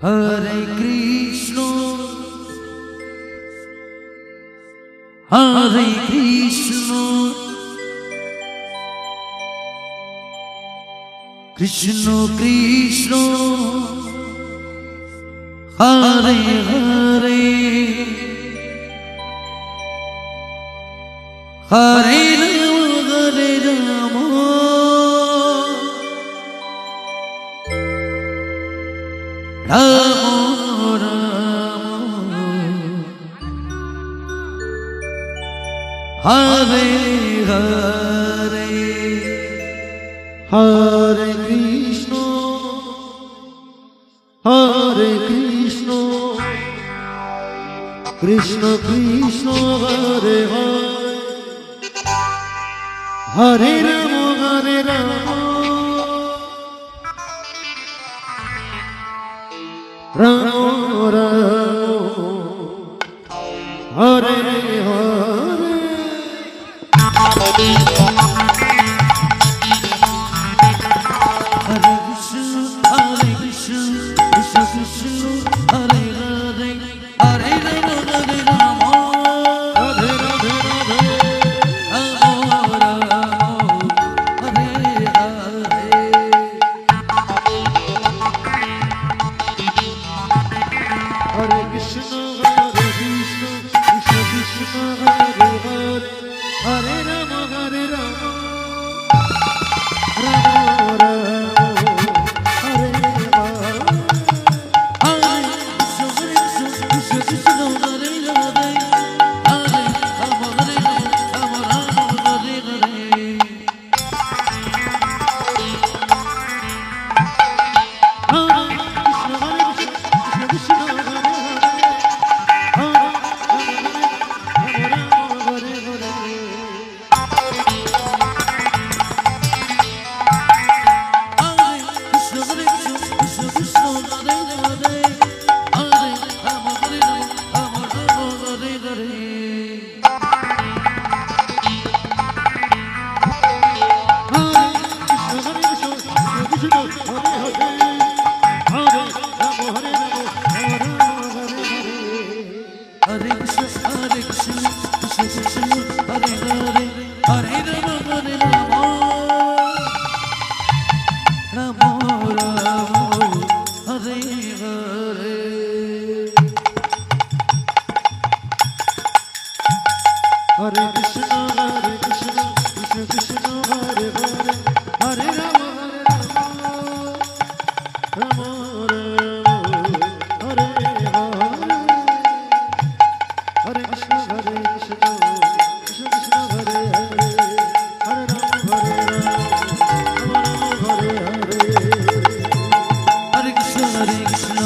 Hare Krishna, Hare Krishna, Krishna Krishna, Hare Hare, Hare Rama, Hare Rama, Rama Rama, Hare Hare, Hare Krishna, Hare Krishna, Krishna Krishna, Hare Hare, Hare Rama, Hare Rama, Rama Rama, Hare Hare. Hare Krishna, Hare Krishna, Krishna Krishna, Hare Hare, Hare Rama, Hare Rama, Radhe Radhe Radhe, Rama Rama, Hare Hare. Hare Krishna, Hare Krishna, Krishna Krishna, Hare Hare, Hare Rama, Hare Rama, Rama Rama, Hare Hare. Hare Krishna, Hare Krishna, Krishna Krishna, Hare Hare, Hare Rama, Hare Rama, Rama Rama, Hare Hare. Hare Krishna, Hare Krishna, Krishna Krishna, Hare Hare, Hare Rama, Rama Rama, Hare Hare. Hare Krishna, Hare Krishna, Krishna Krishna, Hare Hare, Hare Rama, Rama Rama, Hare Hare. Hare Krishna, Hare Krishna,